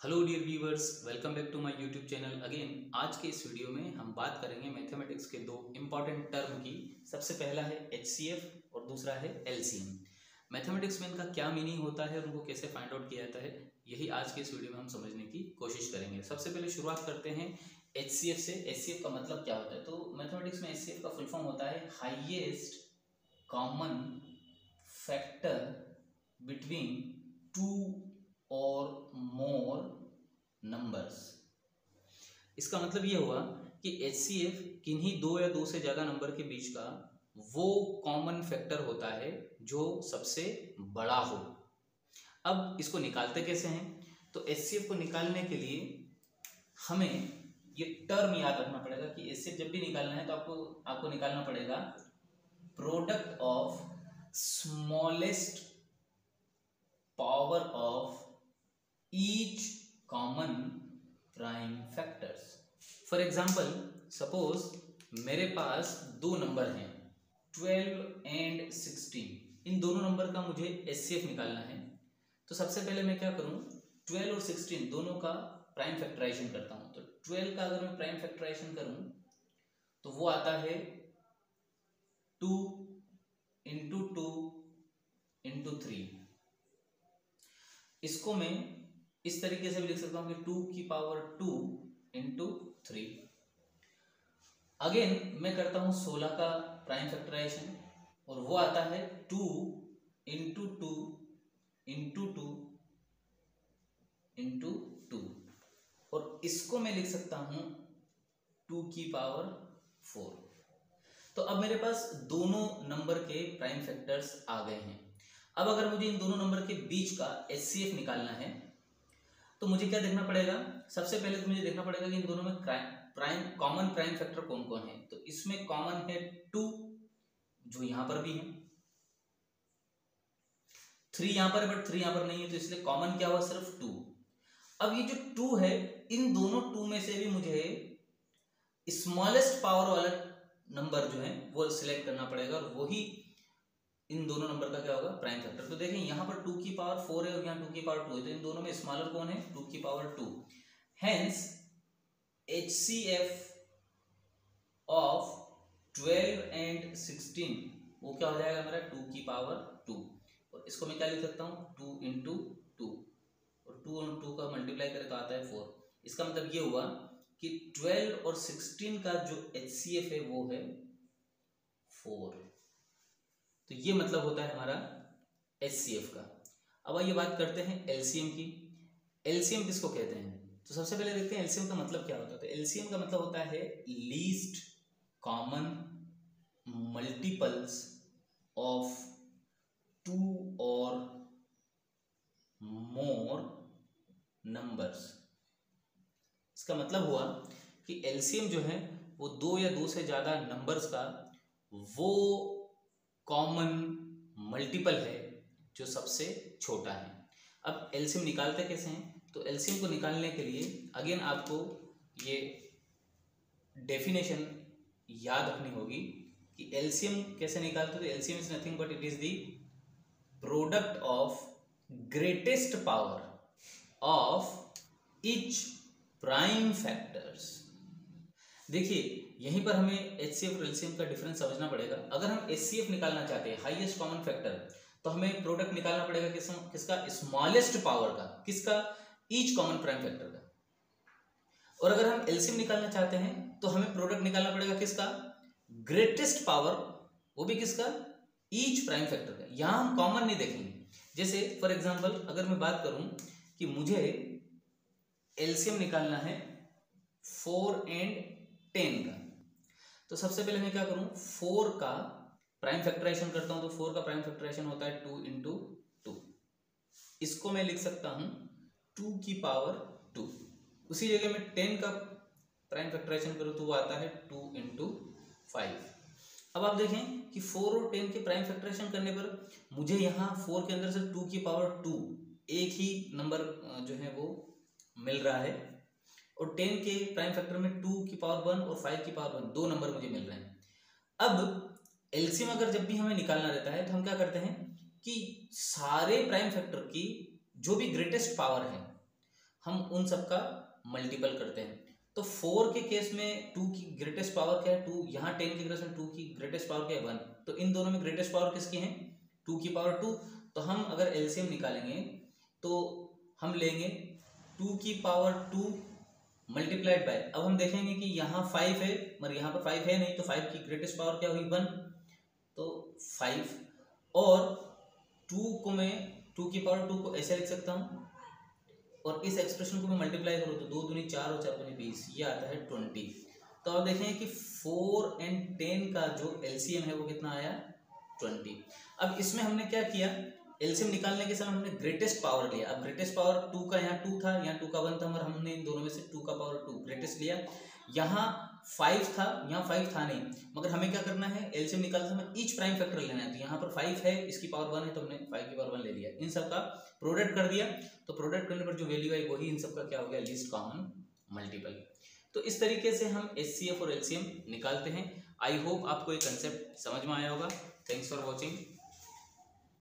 Hello dear viewers, welcome back to my YouTube channel again. आज के इस video में हम बात करेंगे मैथमेटिक्स के दो इम्पॉर्टेंट टर्म की। सबसे पहला है HCF और दूसरा है LCM। मैथमेटिक्स में इनका क्या मीनिंग होता है और उनको कैसे फाइंड आउट किया जाता है, यही आज के इस वीडियो में हम समझने की कोशिश करेंगे। सबसे पहले शुरुआत करते हैं HCF से। HCF का मतलब क्या होता है? तो मैथमेटिक्स में HCF का फुल फॉर्म होता है highest common factor between two और मोर नंबर्स। इसका मतलब ये हुआ कि HCF किन्हीं दो या दो से ज्यादा नंबर के बीच का वो कॉमन फैक्टर होता है जो सबसे बड़ा हो। अब इसको निकालते कैसे हैं? तो HCF को निकालने के लिए हमें ये टर्म याद रखना पड़ेगा कि HCF जब भी निकालना है तो आपको निकालना पड़ेगा product of smallest power of each common prime factors। For example, suppose मेरे पास दो नंबर हैं 12 एंड 16। इन दोनों नंबर का मुझे HCF निकालना है। तो सबसे पहले मैं क्या करूं, 12 और 16 दोनों का प्राइम फैक्टराइजेशन करता हूं। तो 12 का अगर मैं प्राइम फैक्टराइजेशन करूं तो वो आता है 2 इंटू 2 इंटू 3। इसको मैं इस तरीके से भी लिख सकता हूं कि 2 की पावर 2 इंटू 3। अगेन मैं करता हूं 16 का प्राइम फैक्टराइजेशन और वो आता है 2 इंटू 2 इंटू 2 इंटू 2 और इसको मैं लिख सकता हूं 2 की पावर 4। तो अब मेरे पास दोनों नंबर के प्राइम फैक्टर्स आ गए हैं। अब अगर मुझे इन दोनों नंबर के बीच का HCF निकालना है तो मुझे क्या देखना पड़ेगा? सबसे पहले तो मुझे देखना पड़ेगा कि इन दोनों में कॉमन प्राइम फैक्टर कौन कौन है। तो इसमें कॉमन है 2, जो यहां पर भी है। 3 यहां पर है बट 3 यहां पर नहीं है, तो इसलिए कॉमन क्या हुआ? सिर्फ 2। अब ये जो 2 है, इन दोनों 2 में से भी मुझे स्मॉलेस्ट पावर वाला नंबर जो है वो सिलेक्ट करना पड़ेगा और वही इन दोनों नंबर का क्या होगा? Prime factor. तो देखें यहाँ पर 2 की पावर 4 है और यहाँ 2 की पावर 2 है, तो इन दोनों में स्मॉलर कौन है? 2 की power 2। Hence HCF of 12 and 16 वो क्या हो जाएगा मेरा? 2 की पावर 2। और इसको मैं क्या लिख सकता हूँ? 2 इंटू 2 और 2 और 2 का मल्टीप्लाई करें तो आता है 4। इसका मतलब ये हुआ कि 12 और 16 का जो HCF है वो है 4। तो ये मतलब होता है हमारा HCF का। अब आइए बात करते हैं LCM की। LCM किसको कहते हैं? तो सबसे पहले देखते हैं LCM का मतलब क्या होता है। तो LCM का मतलब होता है लीस्ट कॉमन मल्टीपल्स ऑफ 2 और मोर नंबर्स। इसका मतलब हुआ कि LCM जो है वो 2 या 2 से ज्यादा नंबर्स का वो कॉमन मल्टीपल है जो सबसे छोटा है। अब LCM निकालते कैसे हैं? तो LCM को निकालने के लिए अगेन आपको ये डेफिनेशन याद रखनी होगी कि LCM कैसे निकालते। तो LCM is nothing but it is the product of greatest power of each prime factors. देखिए यहीं पर हमें HCF और LCM का डिफरेंस समझना पड़ेगा। अगर हम HCF निकालना चाहते हैं, हाईएस्ट कॉमन फैक्टर, तो हमें प्रोडक्ट निकालना पड़ेगा किसका? स्मॉलेस्ट पावर का। किसका? ईच कॉमन प्राइम फैक्टर का। और अगर हम LCM निकालना चाहते हैं तो हमें प्रोडक्ट निकालना पड़ेगा किसका? ग्रेटेस्ट पावर, वो भी किसका? ईच प्राइम फैक्टर का। यहां हम कॉमन नहीं देखेंगे। जैसे फॉर एग्जाम्पल अगर मैं बात करूं कि मुझे LCM निकालना है 4 एंड 10 का, तो सबसे पहले मैं क्या करूं? 4 का प्राइम फैक्टराइजेशन करता हूं। तो 4 का प्राइम फैक्टराइजेशन होता है 2 इंटू 2। इसको मैं लिख सकता हूं 2 की पावर 2। उसी जगह में 10 का प्राइम फैक्टराइजेशन करूं तो वो आता है 2 इंटू 5। अब आप देखें कि 4 और 10 के प्राइम फैक्टराइजेशन करने पर मुझे यहाँ 4 के अंदर से 2 की पावर 2 एक ही नंबर जो है वो मिल रहा है और 10 के प्राइम फैक्टर में 2 की पावर 1 और 5 की पावर 1 दो नंबर मुझे मिल रहे हैं। अब LCM अगर जब भी हमें निकालना रहता है तो हम क्या करते हैं कि सारे प्राइम फैक्टर की जो भी ग्रेटेस्ट पावर है हम उन सब का मल्टीपल करते हैं। तो 4 के केस में 2 की ग्रेटेस्ट पावर क्या है 2, यहाँ 10 के केस में 2 की ग्रेटेस्ट पावर क्या है 1, तो इन दोनों में ग्रेटेस्ट पावर किसकी है 2 की पावर 2। तो हम अगर एलसीएम निकालेंगे तो हम लेंगे 2 की पावर 2 मल्टीप्लाइड बाय, अब हम देखेंगे कि यहाँ 5 है मगर यहाँ पर 5 है नहीं, तो 5 की ग्रेटेस्ट पावर क्या हुई 1, तो 5, और 2 को मैं 2 की पावर 2 को ऐसे लिख सकता हूँ, और इस एक्सप्रेशन को मैं मल्टीप्लाई करूँ तो 2 दूनी 4 और 4 दूनी 20, ये आता है 20। तो आप देखेंगे कि 4 and 10 का जो एलसीएम है वो कितना आया 20। अब इसमें हमने क्या किया, एलसीएम निकालने के समय हमने ग्रेटेस्ट पावर लिया। अब ग्रेटेस्ट पावर 2 का यहाँ 2 था, यहाँ 2 का 1 था, मगर हमने इन दोनों में से 2 का पावर 2 ग्रेटेस्ट लिया। यहाँ 5 था, यहाँ 5 था नहीं, मगर हमें क्या करना है एलसीएम निकालते समय ईच प्राइम फैक्टर लेना है। तो यहाँ पर 5 है, इसकी पावर 1 है, तो हमने 5 की पावर 1 ले लिया, इन सब का प्रोडक्ट कर दिया। तो प्रोडक्ट करने पर जो वैल्यू आई वही इन सब का क्या हो गया लीस्ट कॉमन मल्टीपल। तो इस तरीके से हम एचसीएफ और एलसीएम निकालते हैं। आई होप आपको ये कंसेप्ट समझ में आया होगा। Thanks for watching.